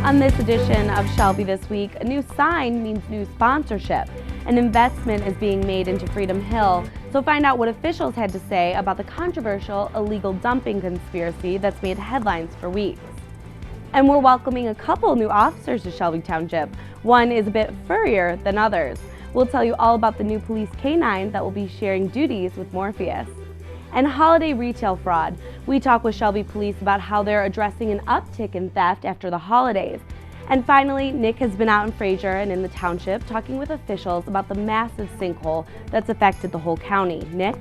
On this edition of Shelby This Week, a new sign means new sponsorship. An investment is being made into Freedom Hill, so find out what officials had to say about the controversial illegal dumping conspiracy that's made headlines for weeks. And we're welcoming a couple new officers to Shelby Township. One is a bit furrier than others. We'll tell you all about the new police canine that will be sharing duties with Morpheus. And holiday retail fraud. We talk with Shelby Police about how they're addressing an uptick in theft after the holidays. And finally, Nick has been out in Frazier and in the township talking with officials about the massive sinkhole that's affected the whole county. Nick?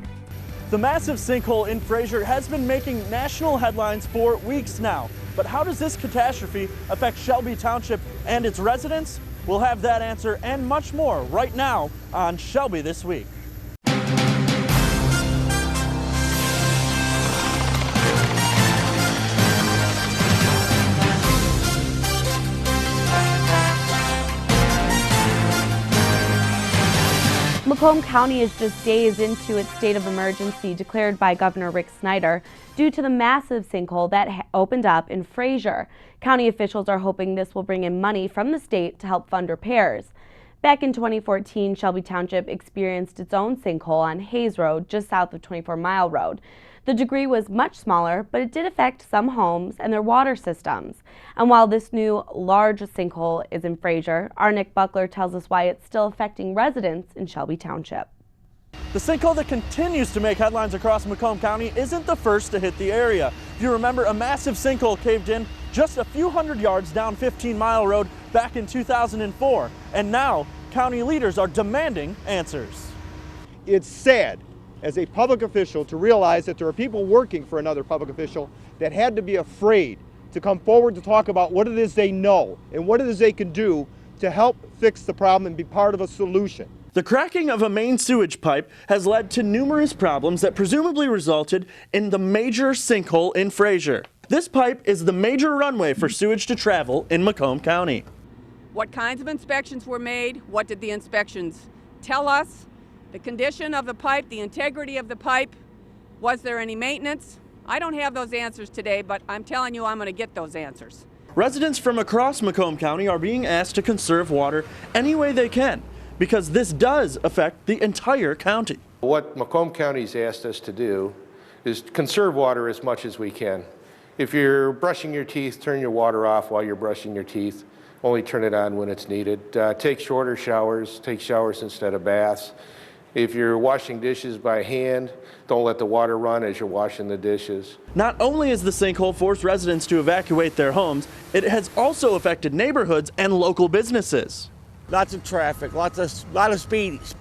The massive sinkhole in Frazier has been making national headlines for weeks now. But how does this catastrophe affect Shelby Township and its residents? We'll have that answer and much more right now on Shelby This Week. Macomb County is just days into its state of emergency declared by Governor Rick Snyder due to the massive sinkhole that opened up in Frazier. County officials are hoping this will bring in money from the state to help fund repairs. Back in 2014, Shelby Township experienced its own sinkhole on Hayes Road, just south of 24 Mile Road. The degree was much smaller, but it did affect some homes and their water systems. And while this new large sinkhole is in Frazier, our Nick Buckler tells us why it's still affecting residents in Shelby Township. The sinkhole that continues to make headlines across Macomb County isn't the first to hit the area. If you remember, a massive sinkhole caved in just a few hundred yards down 15 Mile Road back in 2004. And now, county leaders are demanding answers. It's sad as a public official to realize that there are people working for another public official that had to be afraid to come forward to talk about what it is they know and what it is they can do to help fix the problem and be part of a solution. The cracking of a main sewage pipe has led to numerous problems that presumably resulted in the major sinkhole in Frazier. This pipe is the major runway for sewage to travel in Macomb County. What kinds of inspections were made? What did the inspections tell us? The condition of the pipe, the integrity of the pipe, was there any maintenance? I don't have those answers today, but I'm telling you I'm going to get those answers. Residents from across Macomb County are being asked to conserve water any way they can, because this does affect the entire county. What Macomb County's asked us to do is conserve water as much as we can. If you're brushing your teeth, turn your water off while you're brushing your teeth. Only turn it on when it's needed. Take shorter showers, take showers instead of baths. If you're washing dishes by hand, don't let the water run as you're washing the dishes. Not only has the sinkhole forced residents to evacuate their homes, it has also affected neighborhoods and local businesses. Lots of traffic, lot of speeders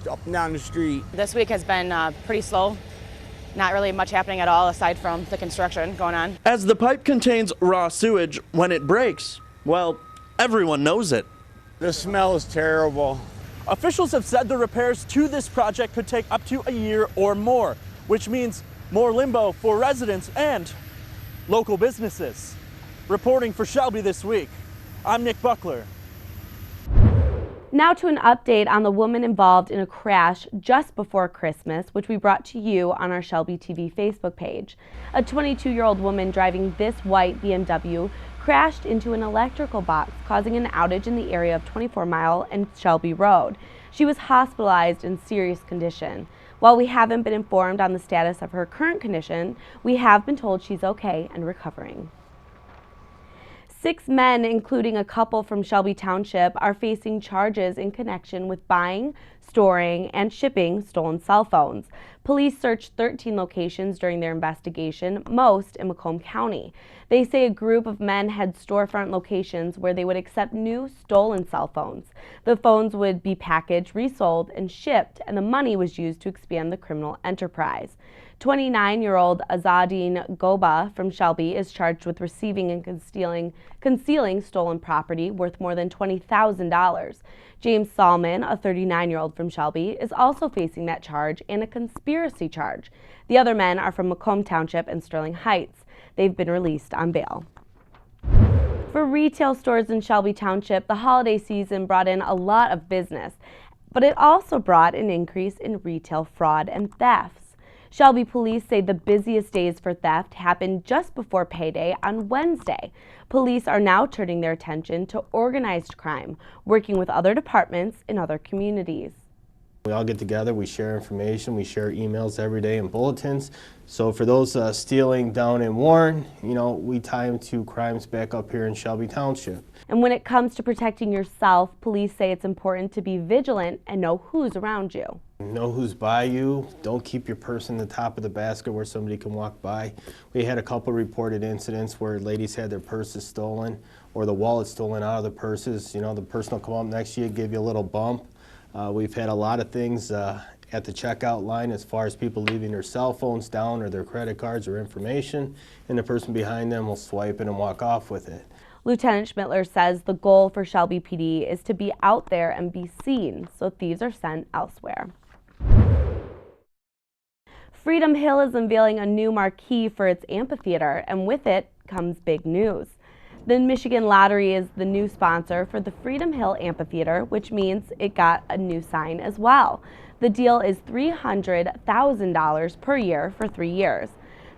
up and down the street. This week has been pretty slow. Not really much happening at all aside from the construction going on. As the pipe contains raw sewage, when it breaks, well, everyone knows it. The smell is terrible. Officials have said the repairs to this project could take up to a year or more, which means more limbo for residents and local businesses. Reporting for Shelby This Week, I'm Nick Buckler. Now to an update on the woman involved in a crash just before Christmas, which we brought to you on our Shelby TV Facebook page. A 22-year-old woman driving this white BMW crashed into an electrical box, causing an outage in the area of 24 Mile and Shelby Road. She was hospitalized in serious condition. While we haven't been informed on the status of her current condition, we have been told she's okay and recovering. 6 men, including a couple from Shelby Township, are facing charges in connection with buying, storing, and shipping stolen cell phones. Police searched 13 locations during their investigation, most in Macomb County. They say a group of men had storefront locations where they would accept new stolen cell phones. The phones would be packaged, resold, and shipped, and the money was used to expand the criminal enterprise. 29-year-old Azadine Goba from Shelby is charged with receiving and concealing stolen property worth more than $20,000. James Salmon, a 39-year-old from Shelby, is also facing that charge and a conspiracy charge. The other men are from Macomb Township and Sterling Heights. They've been released on bail. For retail stores in Shelby Township, the holiday season brought in a lot of business, but it also brought an increase in retail fraud and thefts. Shelby police say the busiest days for theft happened just before payday on Wednesday. Police are now turning their attention to organized crime, working with other departments in other communities. We all get together, we share information, we share emails every day and bulletins. So for those stealing down in Warren, we tie them to crimes back up here in Shelby Township. And when it comes to protecting yourself, police say it's important to be vigilant and know who's around you. Know who's by you. Don't keep your purse in the top of the basket where somebody can walk by. We had a couple reported incidents where ladies had their purses stolen or the wallet stolen out of the purses. The person will come up next to you, give you a little bump. We've had a lot of things at the checkout line as far as people leaving their cell phones down or their credit cards or information, and the person behind them will swipe it and walk off with it. Lieutenant Schmittler says the goal for Shelby PD is to be out there and be seen, so thieves are sent elsewhere. Freedom Hill is unveiling a new marquee for its amphitheater, and with it comes big news. The Michigan Lottery is the new sponsor for the Freedom Hill Amphitheater, which means it got a new sign as well. The deal is $300,000 per year for 3 years.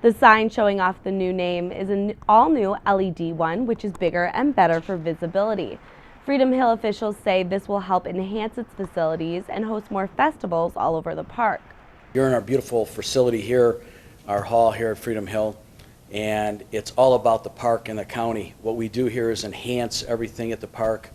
The sign showing off the new name is an all-new LED one, which is bigger and better for visibility. Freedom Hill officials say this will help enhance its facilities and host more festivals all over the park. You're in our beautiful facility here, our hall here at Freedom Hill, and it's all about the park and the county. What we do here is enhance everything at the park.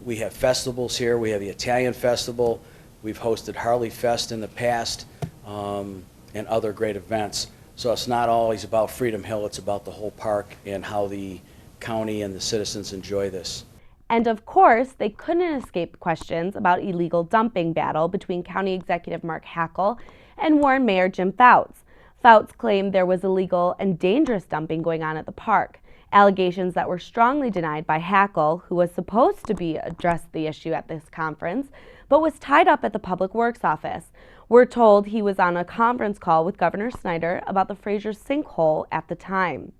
We have festivals here. We have the Italian Festival. We've hosted Harley Fest in the past and other great events. So it's not always about Freedom Hill, it's about the whole park and how the county and the citizens enjoy this. And of course, they couldn't escape questions about illegal dumping battle between County Executive Mark Hackel and Warren Mayor Jim Fouts. Fouts claimed there was illegal and dangerous dumping going on at the park, allegations that were strongly denied by Hackel, who was supposed to address the issue at this conference, but was tied up at the Public Works office. We're told he was on a conference call with Governor Snyder about the Frazier Sinkhole at the time.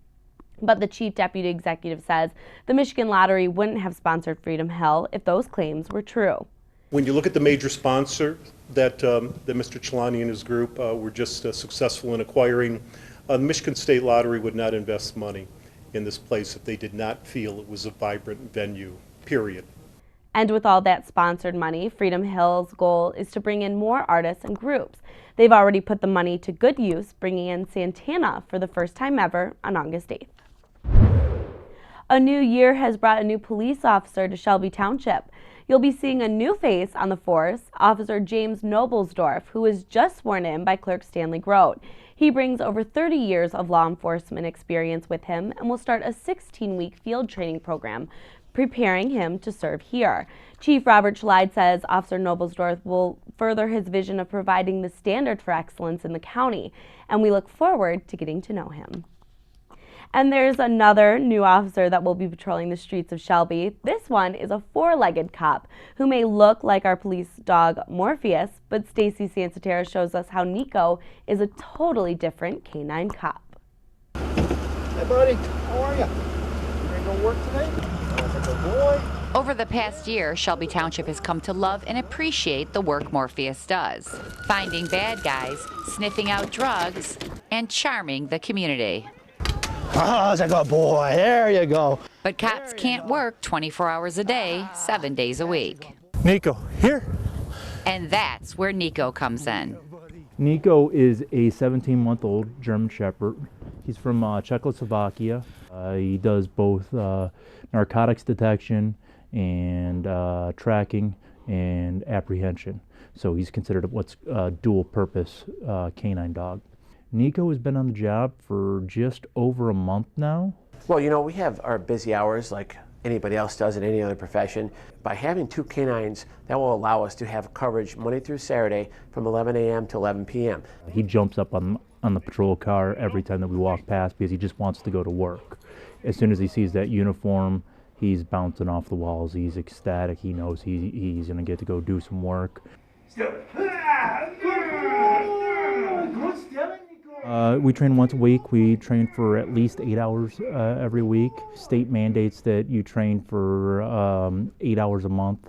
But the chief deputy executive says the Michigan Lottery wouldn't have sponsored Freedom Hill if those claims were true. When you look at the major sponsor that Mr. Chelani and his group were just successful in acquiring, the Michigan State Lottery would not invest money in this place if they did not feel it was a vibrant venue, period. And with all that sponsored money, Freedom Hill's goal is to bring in more artists and groups. They've already put the money to good use, bringing in Santana for the first time ever on August 8th. A new year has brought a new police officer to Shelby Township. You'll be seeing a new face on the force, Officer James Noblesdorf, who was just sworn in by Clerk Stanley Grote. He brings over 30 years of law enforcement experience with him and will start a 16-week field training program, preparing him to serve here. Chief Robert Schlide says Officer Noblesdorf will further his vision of providing the standard for excellence in the county, and we look forward to getting to know him. And there's another new officer that will be patrolling the streets of Shelby. This one is a four-legged cop who may look like our police dog Morpheus, but Stacy Sansotera shows us how Nico is a totally different canine cop. Hey buddy, how are you? You ready to go work today? Sounds like a boy. Over the past year, Shelby Township has come to love and appreciate the work Morpheus does, finding bad guys, sniffing out drugs, and charming the community. Oh, that's a good boy. There you go. But cops can't work 24 hours a day, 7 days a week. Nico, here. And that's where Nico comes in. Nico is a 17-month-old German Shepherd. He's from Czechoslovakia. He does both narcotics detection and tracking and apprehension. So he's considered what's a dual-purpose canine dog. Nico has been on the job for just over a month now. Well, you know, we have our busy hours like anybody else does in any other profession. By having two canines, that will allow us to have coverage Monday through Saturday from 11 a.m. to 11 p.m. He jumps up on the patrol car every time that we walk past because he just wants to go to work. As soon as he sees that uniform, he's bouncing off the walls. He's ecstatic. He knows he's going to get to go do some work. We train once a week. We train for at least 8 hours every week. State mandates that you train for 8 hours a month.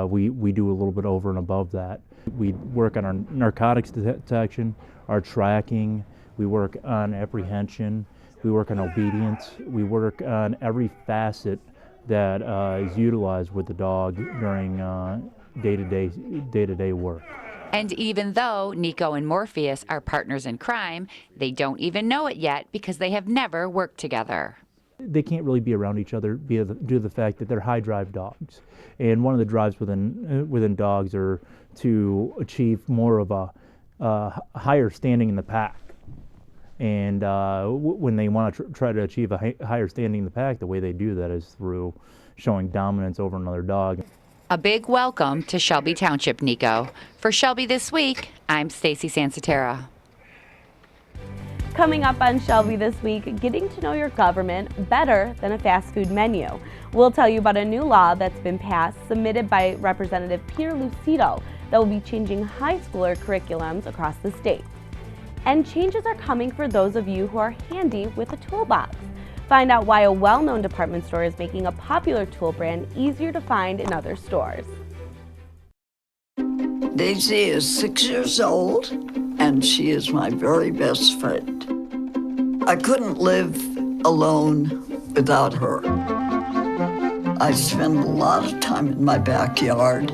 We do a little bit over and above that. We work on our narcotics detection, our tracking, we work on apprehension, we work on obedience, we work on every facet that is utilized with the dog during day-to-day work. And even though Nico and Morpheus are partners in crime, they don't even know it yet because they have never worked together. They can't really be around each other due to the fact that they're high-drive dogs. And one of the drives within dogs are to achieve more of a higher standing in the pack. And when they want to try to achieve a higher standing in the pack, the way they do that is through showing dominance over another dog. A big welcome to Shelby Township, Nico. For Shelby This Week, I'm Stacy Sansatera. Coming up on Shelby This Week, getting to know your government better than a fast food menu. We'll tell you about a new law that's been passed, submitted by Representative Peter Lucido, that will be changing high schooler curriculums across the state. And changes are coming for those of you who are handy with a toolbox. Find out why a well-known department store is making a popular tool brand easier to find in other stores. Daisy is 6 years old, and she is my very best friend. I couldn't live alone without her. I spend a lot of time in my backyard.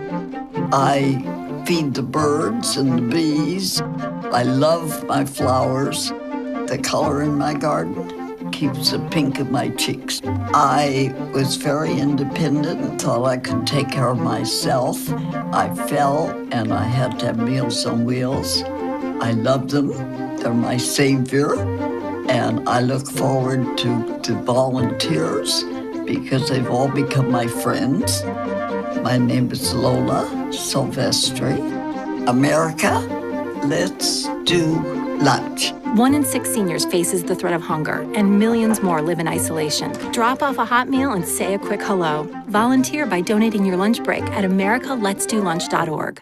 I feed the birds and the bees. I love my flowers. The color in my garden keeps the pink in my cheeks. I was very independent and thought I could take care of myself. I fell and I had to have Meals on Wheels. I love them. They're my savior. And I look forward to the volunteers because they've all become my friends. My name is Lola Silvestri. America, let's do lunch. 1 in 6 seniors faces the threat of hunger, and millions more live in isolation. Drop off a hot meal and say a quick hello. Volunteer by donating your lunch break at americaletsdolunch.org.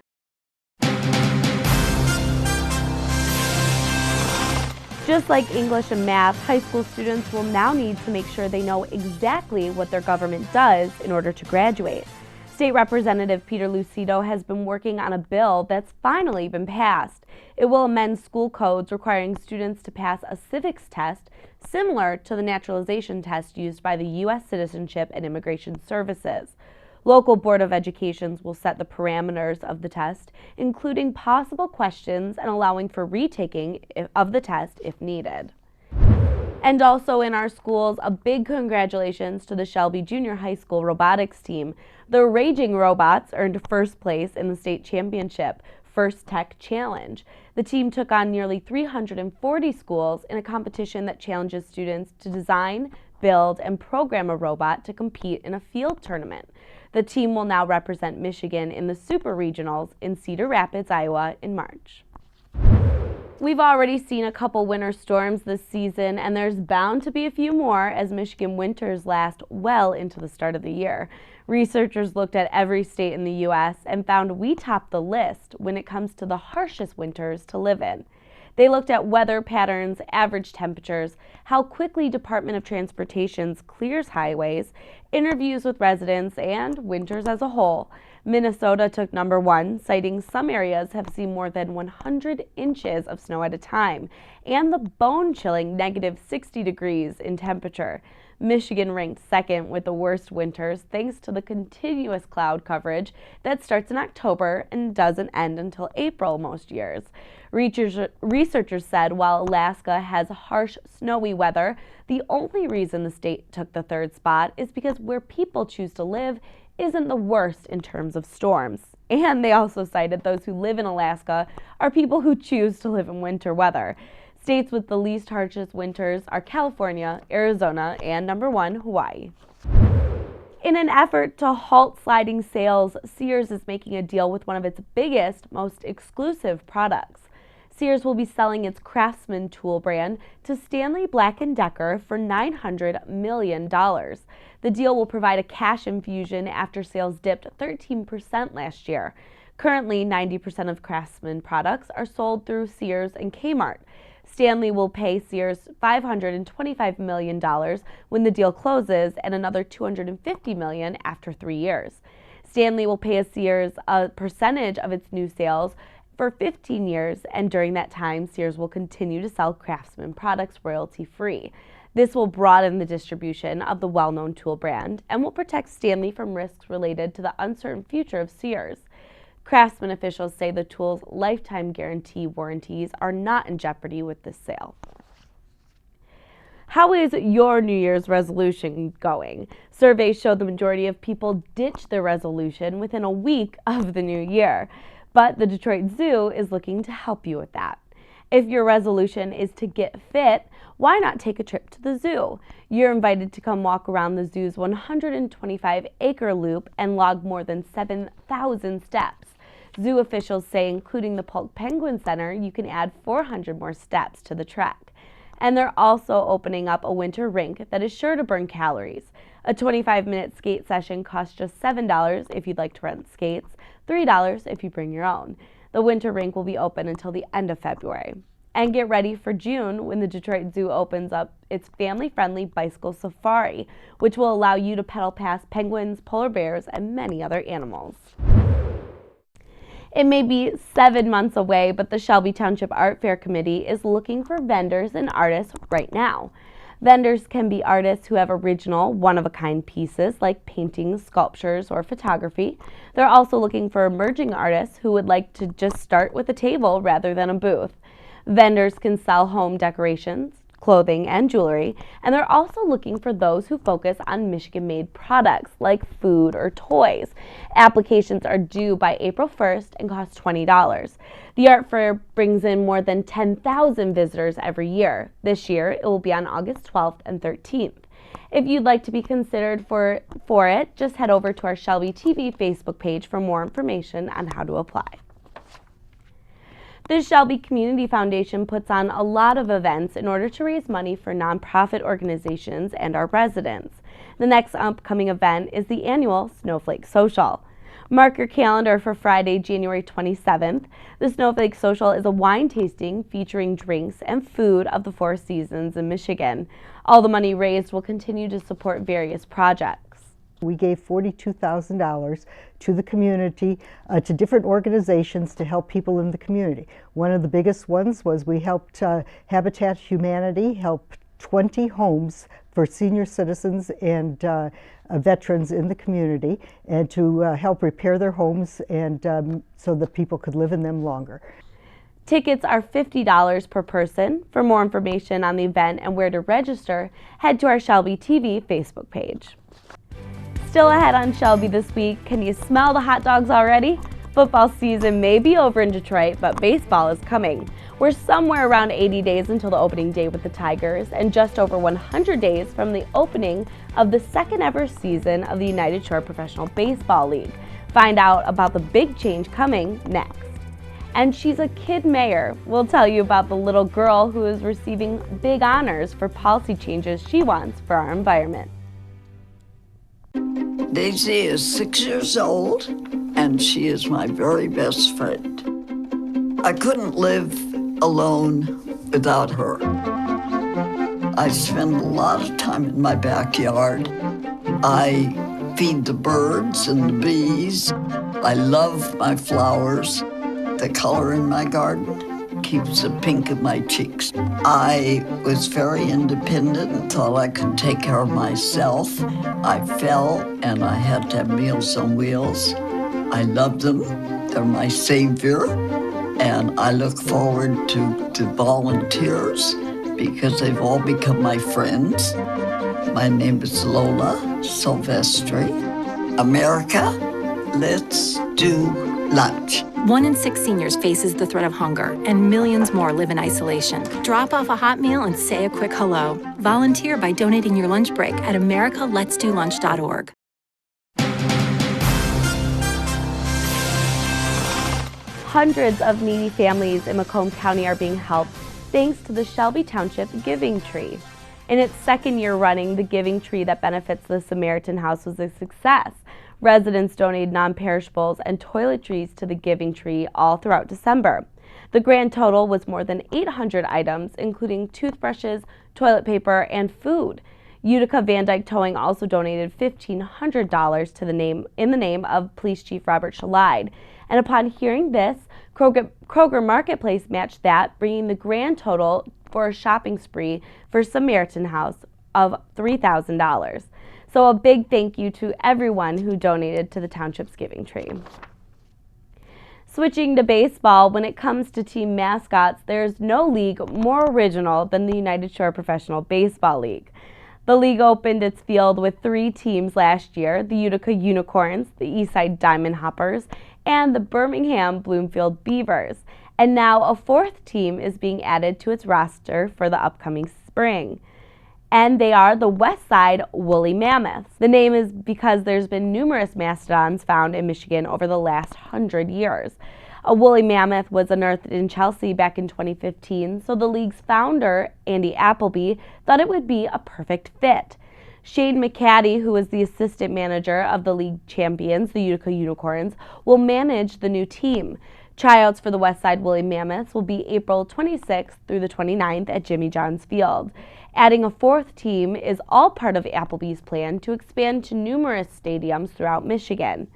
Just like English and math, high school students will now need to make sure they know exactly what their government does in order to graduate. State Representative Peter Lucido has been working on a bill that's finally been passed. It will amend school codes requiring students to pass a civics test similar to the naturalization test used by the U.S. Citizenship and Immigration Services. Local Board of Education will set the parameters of the test, including possible questions and allowing for retaking of the test if needed. And also in our schools, a big congratulations to the Shelby Junior High School robotics team. The Raging Robots earned first place in the state championship First Tech Challenge. The team took on nearly 340 schools in a competition that challenges students to design, build, and program a robot to compete in a field tournament. The team will now represent Michigan in the Super Regionals in Cedar Rapids, Iowa in March. We've already seen a couple winter storms this season, and there's bound to be a few more as Michigan winters last well into the start of the year. Researchers looked at every state in the U.S. and found we topped the list when it comes to the harshest winters to live in. They looked at weather patterns, average temperatures, how quickly Department of Transportation clears highways, interviews with residents, and winters as a whole. Minnesota took number 1, citing some areas have seen more than 100 inches of snow at a time, and the bone-chilling negative 60 degrees in temperature. Michigan ranked second with the worst winters thanks to the continuous cloud coverage that starts in October and doesn't end until April most years. Researchers said while Alaska has harsh, snowy weather, the only reason the state took the 3rd spot is because where people choose to live isn't the worst in terms of storms. And they also cited those who live in Alaska are people who choose to live in winter weather. States with the least harshest winters are California, Arizona, and number 1, Hawaii. In an effort to halt sliding sales, Sears is making a deal with one of its biggest, most exclusive products. Sears will be selling its Craftsman tool brand to Stanley Black & Decker for $900 million. The deal will provide a cash infusion after sales dipped 13% last year. Currently, 90% of Craftsman products are sold through Sears and Kmart. Stanley will pay Sears $525 million when the deal closes and another $250 million after 3 years. Stanley will pay Sears a percentage of its new sales for 15 years, and during that time, Sears will continue to sell Craftsman products royalty-free. This will broaden the distribution of the well-known tool brand and will protect Stanley from risks related to the uncertain future of Sears. Craftsman officials say the tool's lifetime guarantee warranties are not in jeopardy with this sale. How is your New Year's resolution going? Surveys show the majority of people ditch their resolution within a week of the new year, but the Detroit Zoo is looking to help you with that. If your resolution is to get fit, why not take a trip to the zoo? You're invited to come walk around the zoo's 125-acre loop and log more than 7,000 steps. Zoo officials say, including the Polk Penguin Center, you can add 400 more steps to the trek. And they're also opening up a winter rink that is sure to burn calories. A 25-minute skate session costs just $7 if you'd like to rent skates, $3 if you bring your own. The winter rink will be open until the end of February. And get ready for June when the Detroit Zoo opens up its family-friendly bicycle safari, which will allow you to pedal past penguins, polar bears, and many other animals. It may be 7 months away, but the Shelby Township Art Fair Committee is looking for vendors and artists right now. Vendors can be artists who have original, one-of-a-kind pieces like paintings, sculptures, or photography. They're also looking for emerging artists who would like to just start with a table rather than a booth. Vendors can sell home decorations, clothing, and jewelry, and they're also looking for those who focus on Michigan-made products like food or toys. Applications are due by April 1st and cost $20. The art fair brings in more than 10,000 visitors every year. This year, it will be on August 12th and 13th. If you'd like to be considered for it, just head over to our Shelby TV Facebook page for more information on how to apply. The Shelby Community Foundation puts on a lot of events in order to raise money for nonprofit organizations and our residents. The next upcoming event is the annual Snowflake Social. Mark your calendar for Friday, January 27th. The Snowflake Social is a wine tasting featuring drinks and food of the Four Seasons in Michigan. All the money raised will continue to support various projects. We gave $42,000 to the community, to different organizations to help people in the community. One of the biggest ones was we helped Habitat Humanity help 20 homes for senior citizens and veterans in the community, and to help repair their homes and so that people could live in them longer. Tickets are $50 per person. For more information on the event and where to register, head to our Shelby TV Facebook page. Still ahead on Shelby this week, can you smell the hot dogs already? Football season may be over in Detroit, but baseball is coming. We're somewhere around 80 days until the opening day with the Tigers, and just over 100 days from the opening of the second ever season of the United Shore Professional Baseball League. Find out about the big change coming next. And she's a kid mayor. We'll tell you about the little girl who is receiving big honors for policy changes she wants for our environment. Daisy is 6 years old, and she is my very best friend. I couldn't live alone without her. I spend a lot of time in my backyard. I feed the birds and the bees. I love my flowers. The color in my garden keeps the pink in my cheeks. I was very independent and thought I could take care of myself. I fell and I had to have Meals on Wheels. I love them. They're my savior. And I look forward to volunteers because they've all become my friends. My name is Lola Silvestri. America, let's do lunch. 1 in 6 seniors faces the threat of hunger, and millions more live in isolation. Drop off a hot meal and say a quick hello. Volunteer by donating your lunch break at americaletsdolunch.org. Hundreds of needy families in Macomb County are being helped thanks to the Shelby Township Giving Tree. In its second year running, the Giving Tree that benefits the Samaritan House was a success. Residents donated non-perishables and toiletries to the Giving Tree all throughout December. The grand total was more than 800 items, including toothbrushes, toilet paper, and food. Utica Van Dyke Towing also donated $1,500 in the name of Police Chief Robert Shalide. And upon hearing this, Kroger Marketplace matched that, bringing the grand total for a shopping spree for Samaritan House of $3,000. So a big thank you to everyone who donated to the township's giving tree. Switching to baseball, when it comes to team mascots, there's no league more original than the United Shore Professional Baseball League. The league opened its field with 3 teams last year, the Utica Unicorns, the Eastside Diamond Hoppers, and the Birmingham Bloomfield Beavers. And now a 4th team is being added to its roster for the upcoming spring. And they are the Westside Woolly Mammoths. The name is because there's been numerous mastodons found in Michigan over the last 100 years. A woolly mammoth was unearthed in Chelsea back in 2015, so the league's founder, Andy Appleby, thought it would be a perfect fit. Shane McCaddy, who is the assistant manager of the league champions, the Utica Unicorns, will manage the new team. Tryouts for the Westside Woolly Mammoths will be April 26th through the 29th at Jimmy John's Field. Adding a 4th team is all part of Appleby's plan to expand to numerous stadiums throughout Michigan.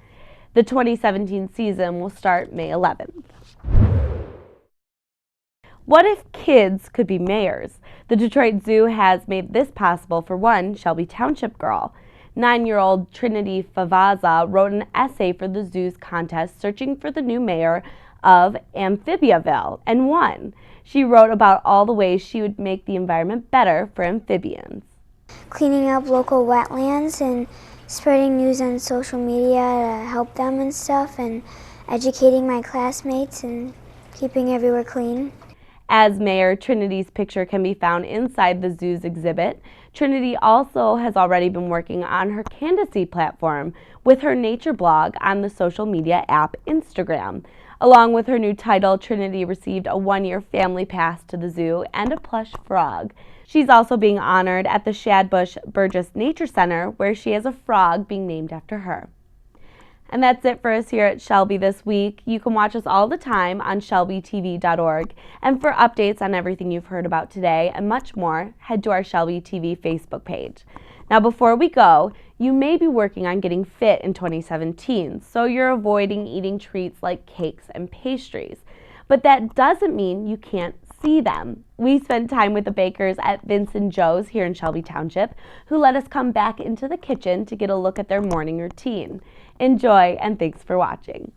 The 2017 season will start May 11th. What if kids could be mayors? The Detroit Zoo has made this possible for one Shelby Township girl. 9-year-old Trinity Favaza wrote an essay for the zoo's contest searching for the new mayor of Amphibiaville and won. She wrote about all the ways she would make the environment better for amphibians. Cleaning up local wetlands and spreading news on social media to help them and stuff, and educating my classmates and keeping everywhere clean. As mayor, Trinity's picture can be found inside the zoo's exhibit. Trinity also has already been working on her candidacy platform with her nature blog on the social media app Instagram. Along with her new title, Trinity received a 1-year family pass to the zoo and a plush frog. She's also being honored at the Shadbush Burgess Nature Center, where she has a frog being named after her. And that's it for us here at Shelby this week. You can watch us all the time on shelbytv.org. And for updates on everything you've heard about today and much more, head to our Shelby TV Facebook page. Now, before we go, you may be working on getting fit in 2017, so you're avoiding eating treats like cakes and pastries. But that doesn't mean you can't see them. We spent time with the bakers at Vince and Joe's here in Shelby Township, who let us come back into the kitchen to get a look at their morning routine. Enjoy, and thanks for watching.